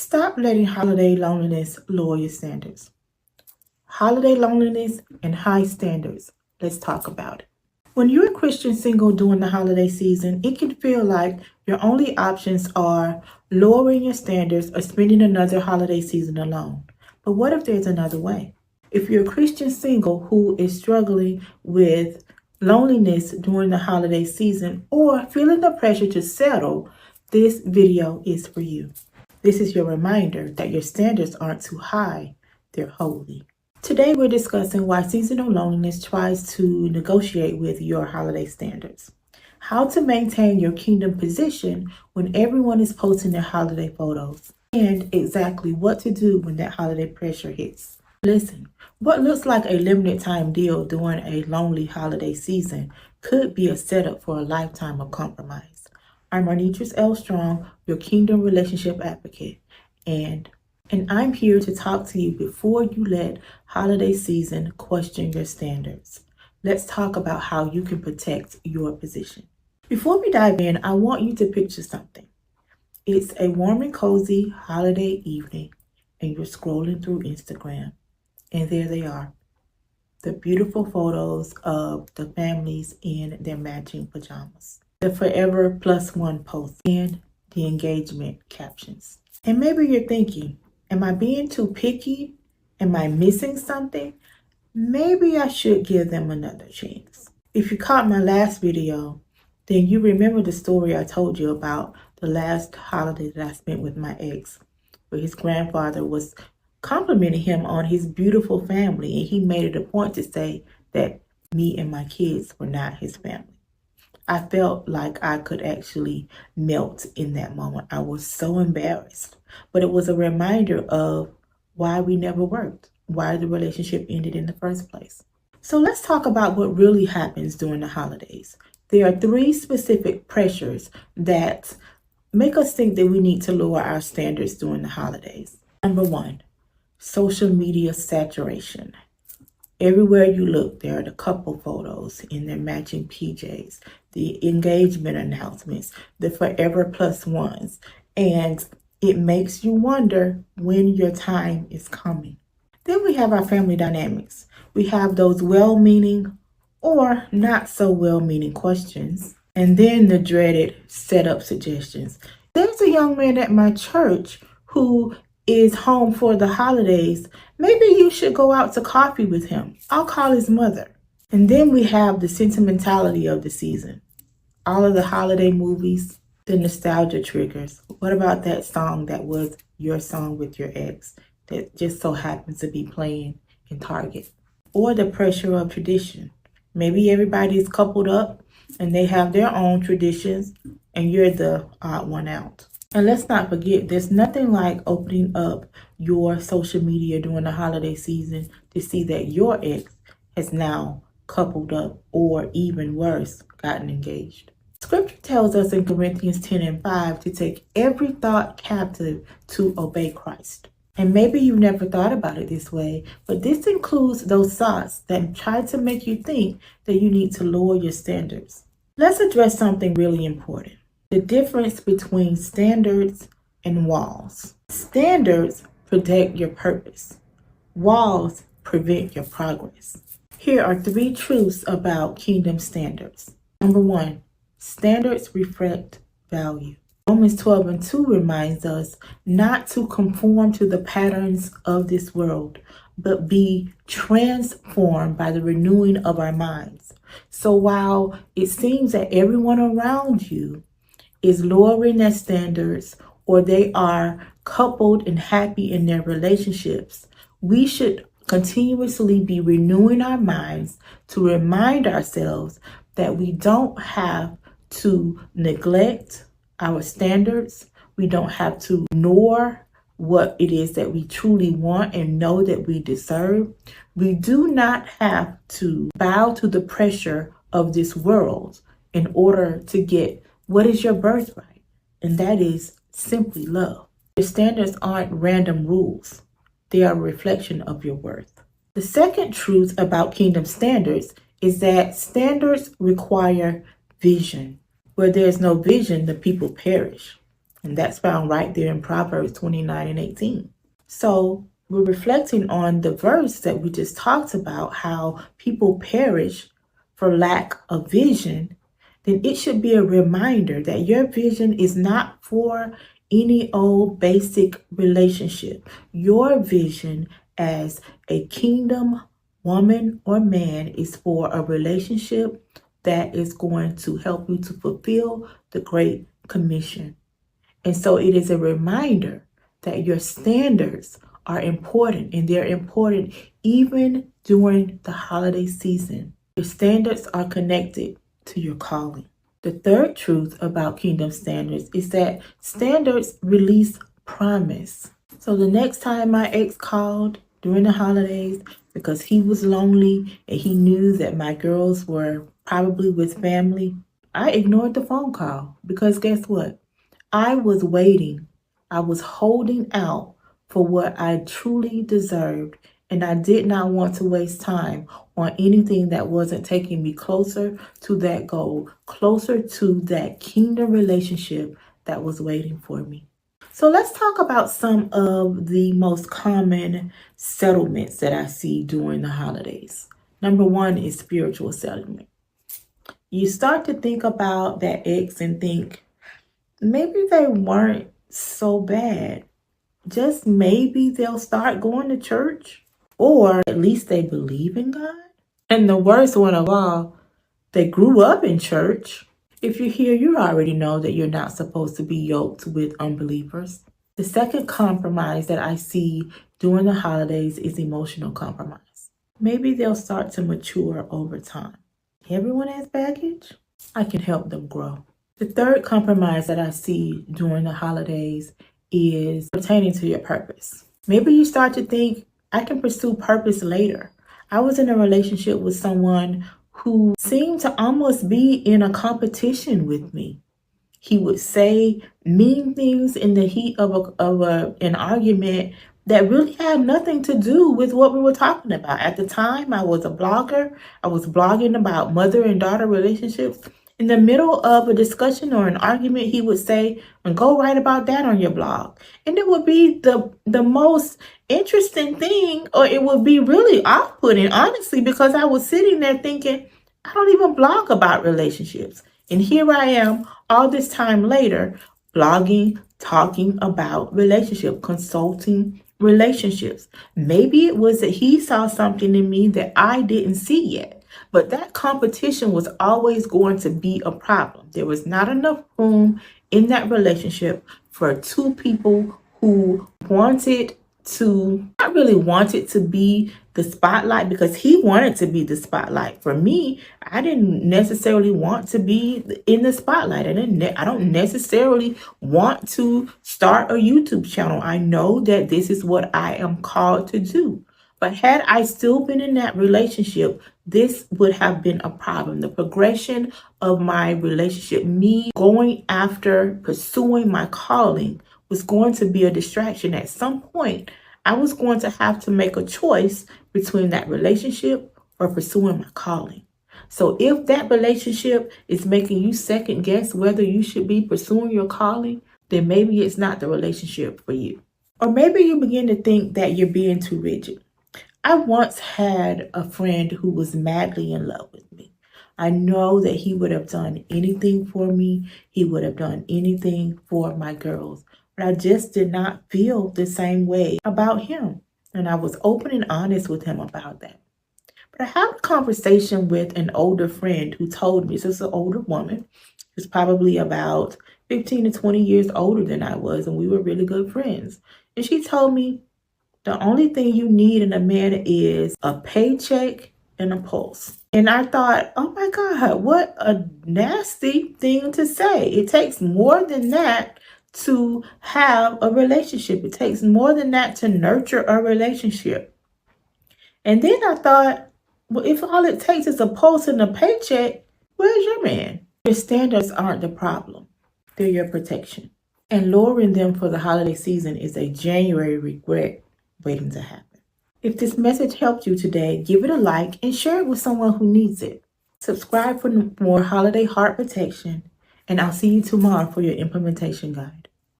Stop letting holiday loneliness lower your standards. Holiday loneliness and high standards. Let's talk about it. When you're a Christian single during the holiday season, it can feel like your only options are lowering your standards or spending another holiday season alone. But what if there's another way? If you're a Christian single who is struggling with loneliness during the holiday season or feeling the pressure to settle, this video is for you. This is your reminder that your standards aren't too high, they're holy. Today we're discussing why seasonal loneliness tries to negotiate with your holiday standards. How to maintain your kingdom position when everyone is posting their holiday photos. And exactly what to do when that holiday pressure hits. Listen, what looks like a limited time deal during a lonely holiday season could be a setup for a lifetime of compromise. I'm Arnitris L. Strong, your Kingdom Relationship Advocate, and I'm here to talk to you before you let holiday season question your standards. Let's talk about how you can protect your position. Before we dive in, I want you to picture something. It's a warm and cozy holiday evening, and you're scrolling through Instagram, and there they are. The beautiful photos of the families in their matching pajamas. The forever +1 post and the engagement captions. And maybe you're thinking, am I being too picky? Am I missing something? Maybe I should give them another chance. If you caught my last video, then you remember the story I told you about the last holiday that I spent with my ex, where his grandfather was complimenting him on his beautiful family, and he made it a point to say that me and my kids were not his family. I felt like I could actually melt in that moment. I was so embarrassed, but it was a reminder of why we never worked, why the relationship ended in the first place. So let's talk about what really happens during the holidays. There are 3 specific pressures that make us think that we need to lower our standards during the holidays. Number 1, social media saturation. Everywhere you look, there are the couple photos in their matching PJs, the engagement announcements, the forever +1s, and it makes you wonder when your time is coming. Then we have our family dynamics. We have those well-meaning or not so well-meaning questions, and then the dreaded setup suggestions. There's a young man at my church who is home for the holidays. Maybe you should go out to coffee with him. I'll call his mother. And then we have the sentimentality of the season. All of the holiday movies, the nostalgia triggers. What about that song that was your song with your ex that just so happens to be playing in Target? Or the pressure of tradition. Maybe everybody's coupled up and they have their own traditions and you're the odd one out. And let's not forget, there's nothing like opening up your social media during the holiday season to see that your ex has now coupled up, or even worse, gotten engaged. Scripture tells us in Corinthians 10:5 to take every thought captive to obey Christ. And maybe you've never thought about it this way, but this includes those thoughts that try to make you think that you need to lower your standards. Let's address something really important. The difference between standards and walls. Standards protect your purpose. Walls prevent your progress. Here are 3 truths about kingdom standards. Number 1, standards reflect value. Romans 12:2 reminds us not to conform to the patterns of this world, but be transformed by the renewing of our minds. So while it seems that everyone around you is lowering their standards, or they are coupled and happy in their relationships, we should continuously be renewing our minds to remind ourselves that we don't have to neglect our standards. We don't have to ignore what it is that we truly want and know that we deserve. We do not have to bow to the pressure of this world in order to get what is your birthright, and that is simply love. Your standards aren't random rules. They are a reflection of your worth. The second truth about kingdom standards is that standards require vision. Where there's no vision, the people perish. And that's found right there in Proverbs 29 and 18. So we're reflecting on the verse that we just talked about, how people perish for lack of vision. Then it should be a reminder that your vision is not for any old basic relationship. Your vision as a kingdom woman or man is for a relationship that is going to help you to fulfill the Great Commission. And so it is a reminder that your standards are important, and they're important even during the holiday season. Your standards are connected to your calling. The third truth about kingdom standards is that standards release promise. So the next time my ex called during the holidays because he was lonely and he knew that my girls were probably with family, I ignored the phone call because guess what? I was waiting. I was holding out for what I truly deserved, and I did not want to waste time on anything that wasn't taking me closer to that goal, closer to that kingdom relationship that was waiting for me. So let's talk about some of the most common settlements that I see during the holidays. Number one is spiritual settlement. You start to think about that ex and think, maybe they weren't so bad. Just maybe they'll start going to church, or at least they believe in God. And the worst one of all, they grew up in church. If you're here, you already know that you're not supposed to be yoked with unbelievers. The second compromise that I see during the holidays is emotional compromise. Maybe they'll start to mature over time. Everyone has baggage. I can help them grow. The third compromise that I see during the holidays is pertaining to your purpose. Maybe you start to think, I can pursue purpose later. I was in a relationship with someone who seemed to almost be in a competition with me. He would say mean things in the heat of an argument that really had nothing to do with what we were talking about. At the time, I was a blogger. I was blogging about mother and daughter relationships. In the middle of a discussion or an argument, he would say, and go write about that on your blog. And it would be the most interesting thing, or it would be really off-putting, honestly, because I was sitting there thinking, I don't even blog about relationships. And here I am all this time later, blogging, talking about relationship, consulting relationships. Maybe it was that he saw something in me that I didn't see yet. But that competition was always going to be a problem. There was not enough room in that relationship for two people who wanted to, not really wanted to be the spotlight, because he wanted to be the spotlight. For me, I didn't necessarily want to be in the spotlight. I don't necessarily want to start a YouTube channel. I know that this is what I am called to do. But had I still been in that relationship, this would have been a problem. The progression of my relationship, me going after pursuing my calling, was going to be a distraction. At some point, I was going to have to make a choice between that relationship or pursuing my calling. So if that relationship is making you second guess whether you should be pursuing your calling, then maybe it's not the relationship for you. Or maybe you begin to think that you're being too rigid. I once had a friend who was madly in love with me. I know that he would have done anything for me. He would have done anything for my girls. But I just did not feel the same way about him. And I was open and honest with him about that. But I had a conversation with an older friend who told me, this is an older woman, who's probably about 15 to 20 years older than I was, and we were really good friends. And she told me, the only thing you need in a man is a paycheck and a pulse. And I thought, oh my God, what a nasty thing to say. It takes more than that to have a relationship. It takes more than that to nurture a relationship. And then I thought, well, if all it takes is a pulse and a paycheck, where's your man? Your standards aren't the problem. They're your protection. And lowering them for the holiday season is a January regret waiting to happen. If this message helped you today, give it a like and share it with someone who needs it. Subscribe for more holiday heart protection, and I'll see you tomorrow for your implementation guide.